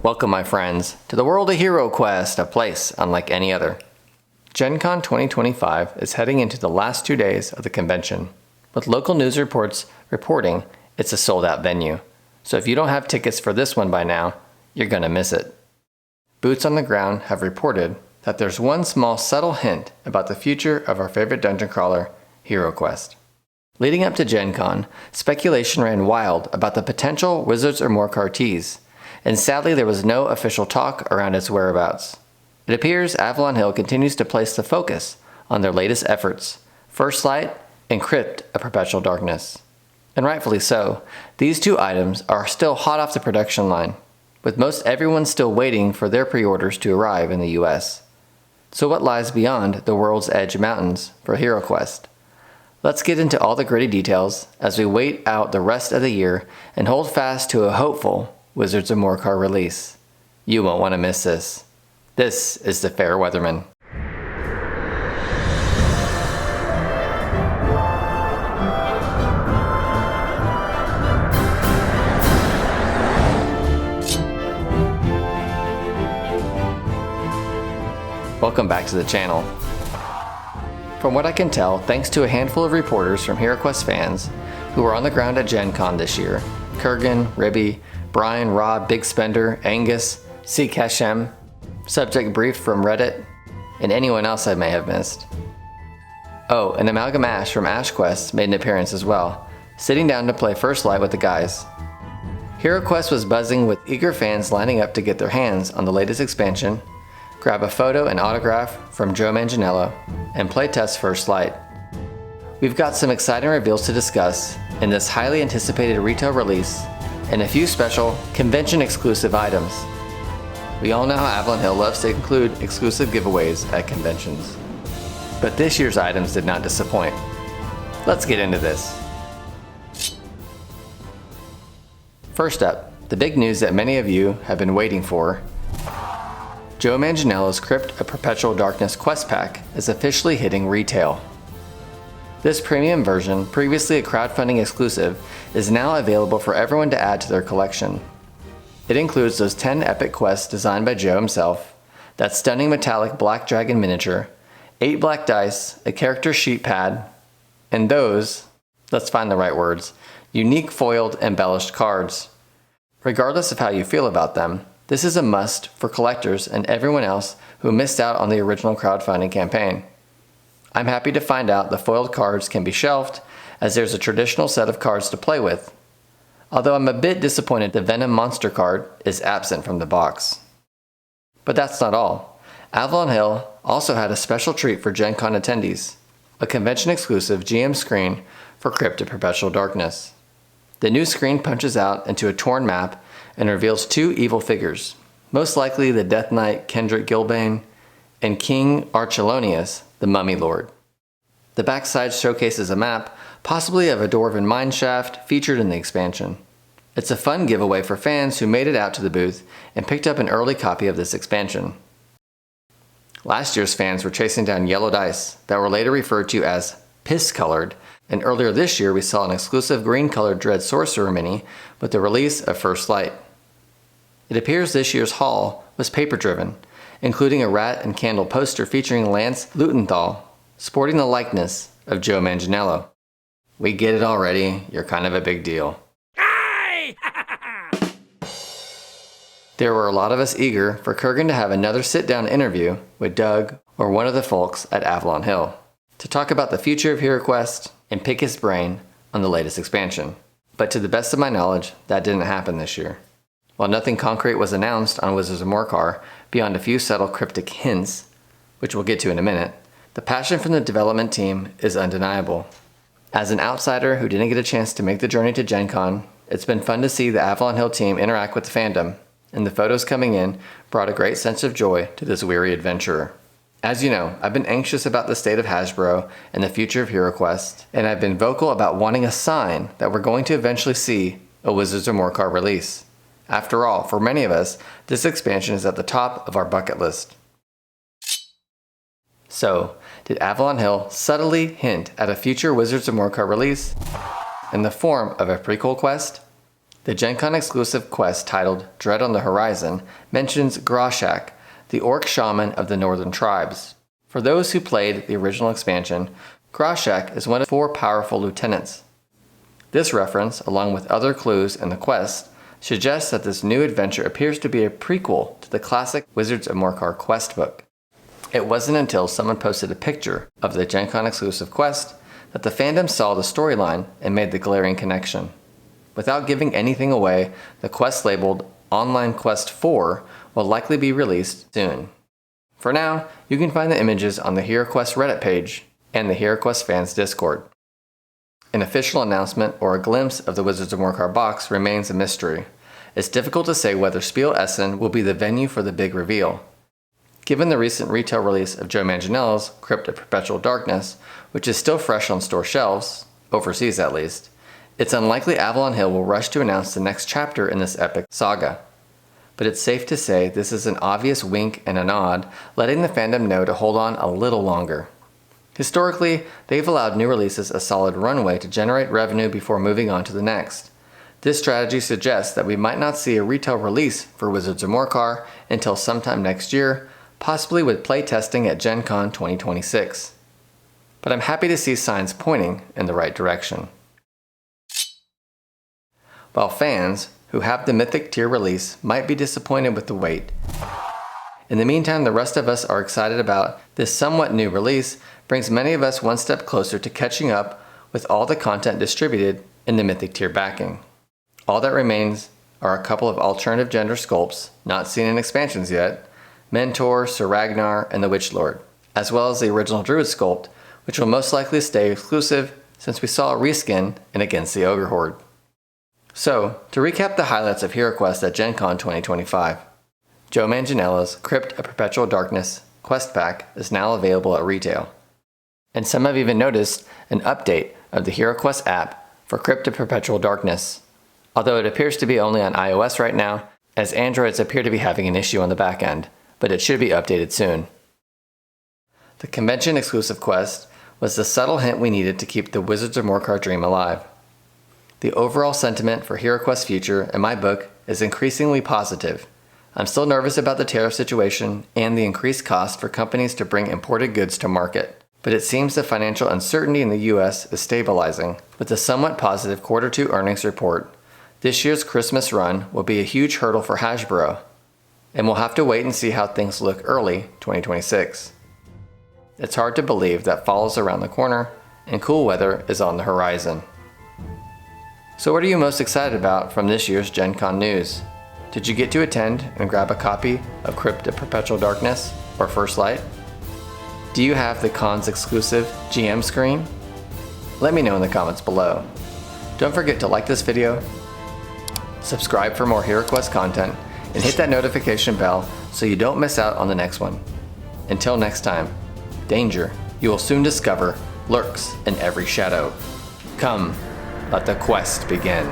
Welcome, my friends, to the world of HeroQuest, a place unlike any other. Gen Con 2025 is heading into the last 2 days of the convention, with local news reports reporting it's a sold-out venue. So if you don't have tickets for this one by now, you're gonna miss it. Boots on the ground have reported that there's one small subtle hint about the future of our favorite dungeon crawler, HeroQuest. Leading up to Gen Con, speculation ran wild about the potential Wizards of Morcar tease, and sadly there was no official talk around its whereabouts. It appears Avalon Hill continues to place the focus on their latest efforts, First Light and Crypt of Perpetual Darkness. And rightfully so, these two items are still hot off the production line, with most everyone still waiting for their pre-orders to arrive in the US. So what lies beyond the World's Edge Mountains for HeroQuest? Let's get into all the gritty details as we wait out the rest of the year and hold fast to a hopeful Wizards of Morcar release. You won't want to miss this. This is the Fair Weatherman. Welcome back to the channel. From what I can tell, thanks to a handful of reporters from HeroQuest fans who were on the ground at Gen Con this year, Kurgan, Ribby, Brian, Rob, Big Spender, Angus, C. Kashem, subject brief from Reddit, and anyone else I may have missed. Oh, and Amalgam Ash from AshQuest made an appearance as well, sitting down to play First Light with the guys. HeroQuest was buzzing with eager fans lining up to get their hands on the latest expansion, grab a photo and autograph from Joe Manganiello, and playtest First Light. We've got some exciting reveals to discuss in this highly anticipated retail release and a few special convention-exclusive items. We all know how Avalon Hill loves to include exclusive giveaways at conventions. But this year's items did not disappoint. Let's get into this. First up, the big news that many of you have been waiting for. Joe Manganiello's Crypt of Perpetual Darkness quest pack is officially hitting retail. This premium version, previously a crowdfunding exclusive, is now available for everyone to add to their collection. It includes those 10 epic quests designed by Joe himself, that stunning metallic black dragon miniature, 8 black dice, a character sheet pad, and those, let's find the right words, unique foiled embellished cards. Regardless of how you feel about them, this is a must for collectors and everyone else who missed out on the original crowdfunding campaign. I'm happy to find out the foiled cards can be shelved, as there's a traditional set of cards to play with. Although I'm a bit disappointed the Venom Monster card is absent from the box. But that's not all. Avalon Hill also had a special treat for Gen Con attendees, a convention-exclusive GM screen for Crypt of Perpetual Darkness. The new screen punches out into a torn map and reveals 2 evil figures, most likely the Death Knight Kendrick Gilbane and King Archelonius, the Mummy Lord. The backside showcases a map, possibly of a dwarven mineshaft featured in the expansion. It's a fun giveaway for fans who made it out to the booth and picked up an early copy of this expansion. Last year's fans were chasing down yellow dice that were later referred to as piss-colored, and earlier this year we saw an exclusive green-colored Dread Sorcerer mini with the release of First Light. It appears this year's haul was paper-driven, including a rat and candle poster featuring Lance Lutenthal, sporting the likeness of Joe Manganiello. We get it already, you're kind of a big deal. There were a lot of us eager for Kurgan to have another sit-down interview with Doug or one of the folks at Avalon Hill to talk about the future of HeroQuest and pick his brain on the latest expansion. But to the best of my knowledge, that didn't happen this year. While nothing concrete was announced on Wizards of Morcar beyond a few subtle cryptic hints, which we'll get to in a minute, the passion from the development team is undeniable. As an outsider who didn't get a chance to make the journey to Gen Con, it's been fun to see the Avalon Hill team interact with the fandom, and the photos coming in brought a great sense of joy to this weary adventurer. As you know, I've been anxious about the state of Hasbro and the future of HeroQuest, and I've been vocal about wanting a sign that we're going to eventually see a Wizards of Morcar release. After all, for many of us, this expansion is at the top of our bucket list. So, did Avalon Hill subtly hint at a future Wizards of Morcar release in the form of a prequel quest? The Gen Con exclusive quest titled Dread on the Horizon mentions Graashack, the Orc Shaman of the Northern Tribes. For those who played the original expansion, Graashack is one of 4 powerful lieutenants. This reference, along with other clues in the quest, suggests that this new adventure appears to be a prequel to the classic Wizards of Morcar quest book. It wasn't until someone posted a picture of the Gen Con exclusive quest that the fandom saw the storyline and made the glaring connection. Without giving anything away, the quest labeled Online Quest 4 will likely be released soon. For now, you can find the images on the HeroQuest Reddit page and the HeroQuest fans Discord. An official announcement or a glimpse of the Wizards of Morcar box remains a mystery. It's difficult to say whether Spiel Essen will be the venue for the big reveal. Given the recent retail release of Joe Manganiello's Crypt of Perpetual Darkness, which is still fresh on store shelves, overseas at least, it's unlikely Avalon Hill will rush to announce the next chapter in this epic saga. But it's safe to say this is an obvious wink and a nod, letting the fandom know to hold on a little longer. Historically, they've allowed new releases a solid runway to generate revenue before moving on to the next. This strategy suggests that we might not see a retail release for Wizards of Morcar until sometime next year, possibly with playtesting at Gen Con 2026. But I'm happy to see signs pointing in the right direction. While fans who have the Mythic tier release might be disappointed with the wait, in the meantime, the rest of us are excited about this somewhat new release brings many of us one step closer to catching up with all the content distributed in the Mythic tier backing. All that remains are a couple of alternative gender sculpts, not seen in expansions yet, Mentor, Sir Ragnar, and the Witch Lord, as well as the original Druid sculpt, which will most likely stay exclusive since we saw a reskin in Against the Ogre Horde. So, to recap the highlights of HeroQuest at Gen Con 2025, Joe Manganiello's Crypt of Perpetual Darkness quest pack is now available at retail. And some have even noticed an update of the HeroQuest app for Crypt of Perpetual Darkness, although it appears to be only on iOS right now, as Androids appear to be having an issue on the back end, but it should be updated soon. The convention exclusive quest was the subtle hint we needed to keep the Wizards of Morcar dream alive. The overall sentiment for HeroQuest's future, in my book, is increasingly positive. I'm still nervous about the tariff situation and the increased cost for companies to bring imported goods to market, but it seems the financial uncertainty in the US is stabilizing. With a somewhat positive Q2 earnings report, this year's Christmas run will be a huge hurdle for Hasbro, and we'll have to wait and see how things look early 2026. It's hard to believe that fall is around the corner and cool weather is on the horizon. So what are you most excited about from this year's Gen Con news? Did you get to attend and grab a copy of Crypt of Perpetual Darkness or First Light? Do you have the con's exclusive GM screen? Let me know in the comments below. Don't forget to like this video, subscribe for more HeroQuest content, and hit that notification bell so you don't miss out on the next one. Until next time, danger, you will soon discover, lurks in every shadow. Come, let the quest begin.